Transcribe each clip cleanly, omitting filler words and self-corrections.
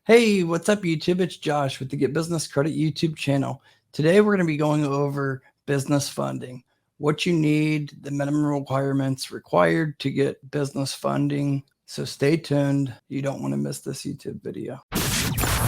Hey, what's up, YouTube? It's Josh with the Get Business Credit YouTube channel. Today, we're going to be going over business funding, what you need, the minimum requirements required to get business funding. So stay tuned. You don't want to miss this YouTube video.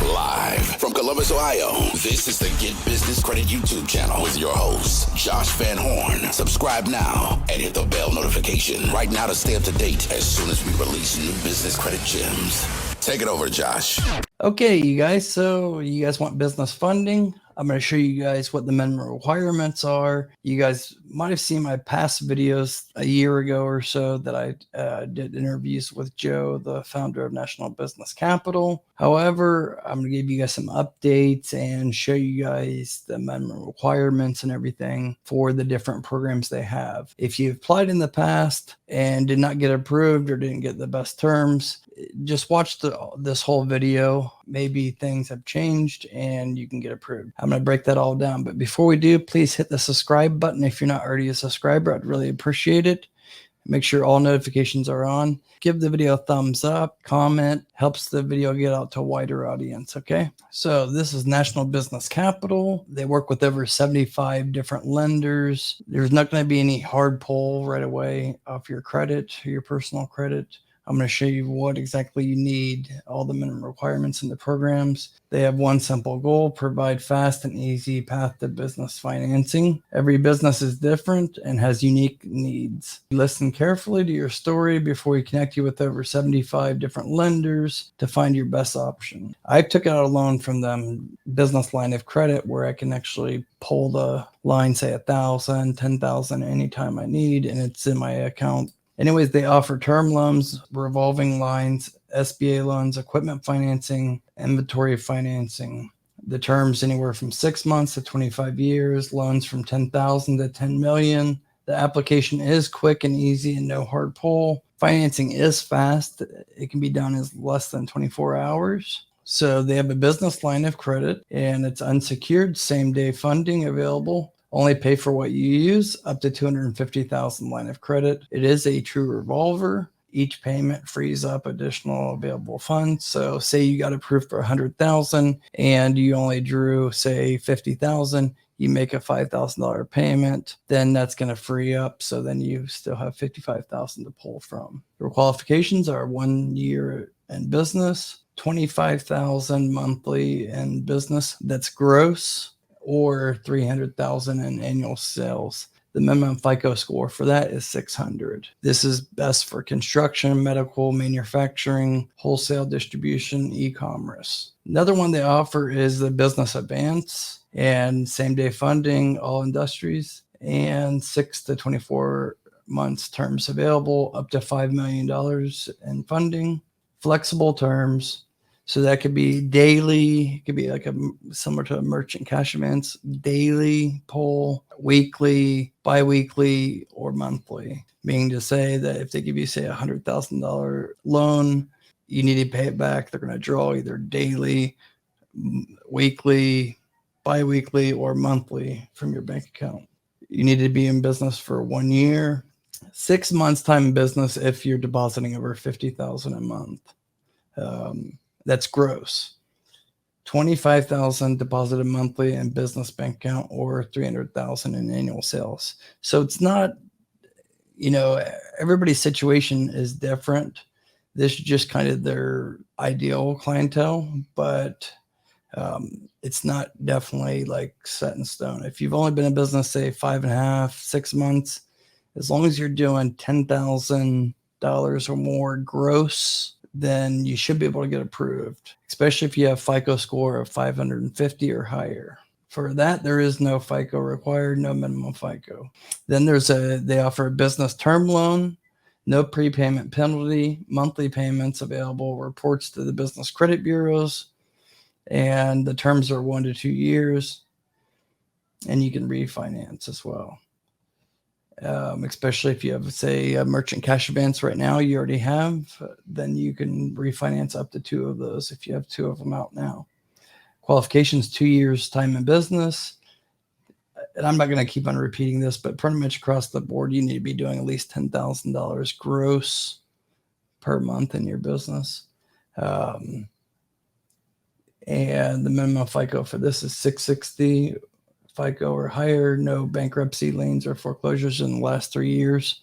Live from Columbus, Ohio, this is the Get Business Credit YouTube channel with your host, Josh Van Horn. Subscribe now and hit the bell notification right now to stay up to date as soon as we release new business credit gems. Take it over, Josh. Okay, you guys, so you guys want business funding? I'm going to show you guys what the minimum requirements are. You guys might have seen my past videos a year ago or so that I did interviews with Joe, the founder of National Business Capital. However, I'm going to give you guys some updates and show you guys the minimum requirements and everything for the different programs they have. If you applied in the past and did not get approved or didn't get the best terms, just watch this whole video. Maybe things have changed and you can get approved. I'm going to break that all down. But before we do, please hit the subscribe button if you're not already a subscriber. I'd really appreciate it. Make sure all notifications are on. Give the video a thumbs up, comment, helps the video get out to a wider audience, okay? So this is National Business Capital. They work with over 75 different lenders. There's not going to be any hard pull right away off your credit, your personal credit. I'm going to show you what exactly you need, all the minimum requirements in the programs. They have one simple goal: provide fast and easy path to business financing. Every business is different and has unique needs. Listen carefully to your story before we connect you with over 75 different lenders to find your best option. I took out a loan from them, business line of credit, where I can actually pull the line, say 1,000, 10,000 anytime I need, and it's in my account. Anyways, they offer term loans, revolving lines, SBA loans, equipment financing, inventory financing. The terms anywhere from 6 months to 25 years, loans from 10,000 to 10 million. The application is quick and easy and no hard pull. Financing is fast. It can be done in less than 24 hours. So they have a business line of credit and it's unsecured, same day funding available. Only pay for what you use, up to $250,000 line of credit. It is a true revolver. Each payment frees up additional available funds. So say you got approved for $100,000 and you only drew, say, $50,000, you make a $5,000 payment, then that's going to free up. So then you still have $55,000 to pull from. Your qualifications are 1 year in business, $25,000 monthly in business. That's gross, or $300,000 in annual sales. The minimum FICO score for that is 600. This is best for construction, medical, manufacturing, wholesale distribution, e-commerce. Another one they offer is the business advance and same day funding, all industries, and 6 to 24 months terms available, up to $5 million in funding, flexible terms. So that could be daily, it could be like similar to a merchant cash advance, daily, pull, weekly, biweekly, or monthly. Meaning to say that if they give you, say, a $100,000 loan, you need to pay it back. They're going to draw either daily, weekly, biweekly, or monthly from your bank account. You need to be in business for 1 year, 6 months time in business if you're depositing over $50,000 a month. That's gross. $25,000 deposited monthly in business bank account, or $300,000 in annual sales. So it's not, everybody's situation is different. This is just kind of their ideal clientele, but it's not definitely like set in stone. If you've only been in business, say 5.5, 6 months, as long as you're doing $10,000 or more gross, then you should be able to get approved, especially if you have FICO score of 550 or higher. For that, there is no FICO required, no minimum FICO. Then they offer a business term loan, no prepayment penalty, monthly payments available, reports to the business credit bureaus, and the terms are 1 to 2 years, and you can refinance as well. Especially if you have, say, a merchant cash advance right now, you already have, then you can refinance up to 2 of those if you have 2 of them out now. Qualifications, 2 years time in business. And I'm not going to keep on repeating this, but pretty much across the board, you need to be doing at least $10,000 gross per month in your business. And the minimum FICO for this is 660 FICO or higher, no bankruptcy, liens, or foreclosures in the last 3 years.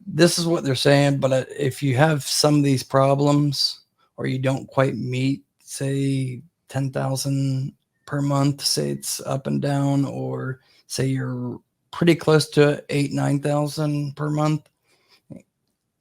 This is what they're saying, but if you have some of these problems or you don't quite meet, say 10,000 per month, say it's up and down, or say you're pretty close to 8,000-9,000 per month,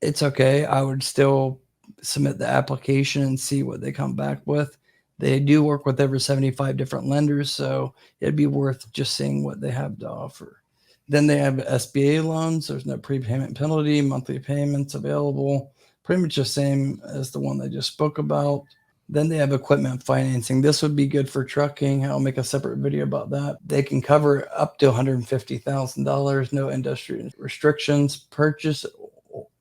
it's okay. I would still submit the application and see what they come back with. They do work with over 75 different lenders, so it'd be worth just seeing what they have to offer. Then they have SBA loans. There's no prepayment penalty, monthly payments available, pretty much the same as the one I just spoke about. Then they have equipment financing. This would be good for trucking. I'll make a separate video about that. They can cover up to $150,000, no industry restrictions, purchase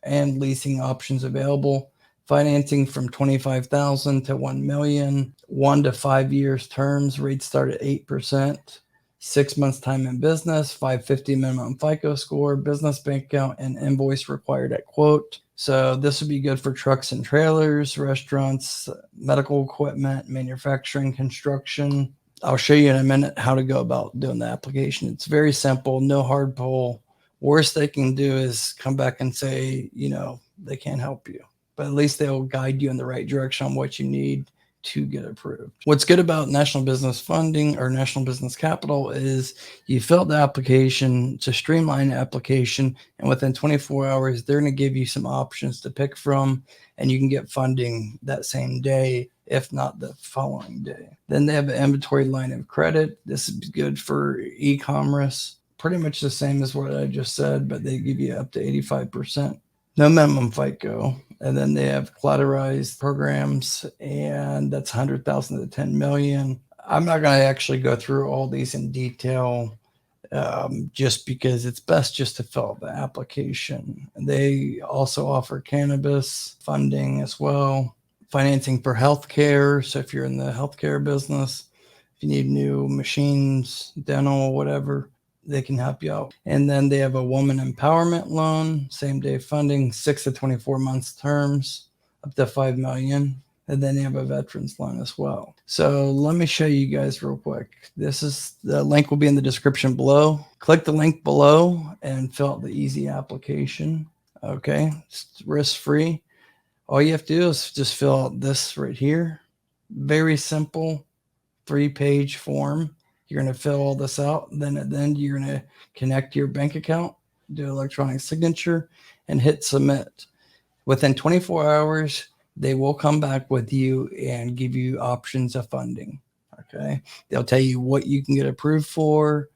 and leasing options available. Financing from $25,000 to $1 million, 1 to 5 years terms. Rates start at 8%. 6 months time in business, 550 minimum FICO score, business bank account, and invoice required at quote. So this would be good for trucks and trailers, restaurants, medical equipment, manufacturing, construction. I'll show you in a minute how to go about doing the application. It's very simple, no hard pull. Worst they can do is come back and say, they can't help you, but at least they'll guide you in the right direction on what you need to get approved. What's good about National Business Funding or National Business Capital is you fill out the application. It's a streamlined application, and within 24 hours, they're going to give you some options to pick from, and you can get funding that same day, if not the following day. Then they have an inventory line of credit. This is good for e-commerce. Pretty much the same as what I just said, but they give you up to 85%. No minimum FICO. And then they have collateralized programs, and that's 100,000 to 10 million. I'm not going to actually go through all these in detail, just because it's best just to fill out the application. They also offer cannabis funding as well, financing for healthcare. So if you're in the healthcare business, if you need new machines, dental, whatever, they can help you out. And then they have a woman empowerment loan, same day funding, 6 to 24 months terms, up to 5 million. And then they have a veterans loan as well. So let me show you guys real quick. The link will be in the description below. Click the link below and fill out the easy application. Okay, it's risk-free. All you have to do is just fill out this right here. Very simple, 3-page form. You're going to fill all this out. Then at the end, you're going to connect your bank account, do electronic signature, and hit submit. Within 24 hours, they will come back with you and give you options of funding. Okay. They'll tell you what you can get approved for,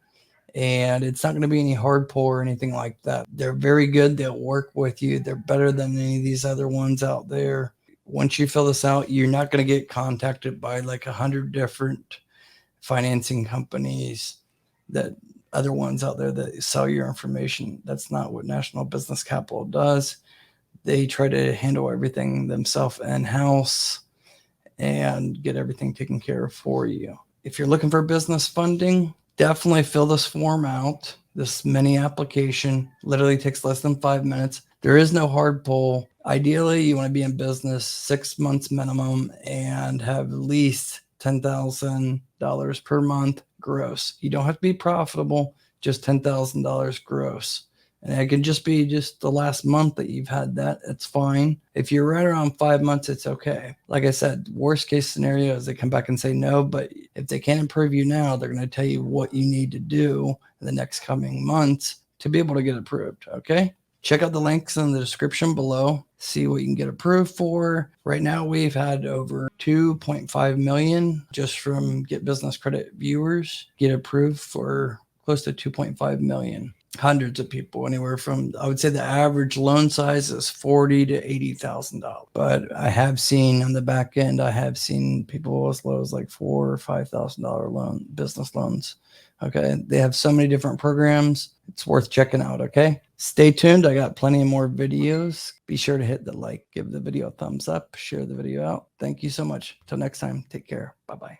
and it's not going to be any hard pull or anything like that. They're very good. They'll work with you. They're better than any of these other ones out there. Once you fill this out, you're not going to get contacted by like 100 different financing companies, that other ones out there that sell your information. That's not what National Business Capital does. They try to handle everything themselves in-house and get everything taken care of for you. If you're looking for business funding, definitely fill this form out. This mini application literally takes less than 5 minutes. There is no hard pull. Ideally, you want to be in business 6 months minimum and have at least $10,000 per month gross. You don't have to be profitable, just $10,000 gross. And it can just be just the last month that you've had that. It's fine. If you're right around 5 months, it's okay. Like I said, worst case scenario is they come back and say no, but if they can't improve you now, they're going to tell you what you need to do in the next coming months to be able to get approved. Okay. Check out the links in the description below. See what you can get approved for. Right now, we've had over 2.5 million just from Get Business Credit viewers get approved for close to 2.5 million. Hundreds of people, anywhere from, I would say the average loan size is $40,000 to $80,000. But I have seen on the back end, I have seen people as low as like $4,000 or $5,000 business loans. Okay. They have so many different programs. It's worth checking out. Okay. Stay tuned. I got plenty of more videos. Be sure to hit the like, give the video a thumbs up, share the video out. Thank you so much. Till next time, take care. Bye-bye.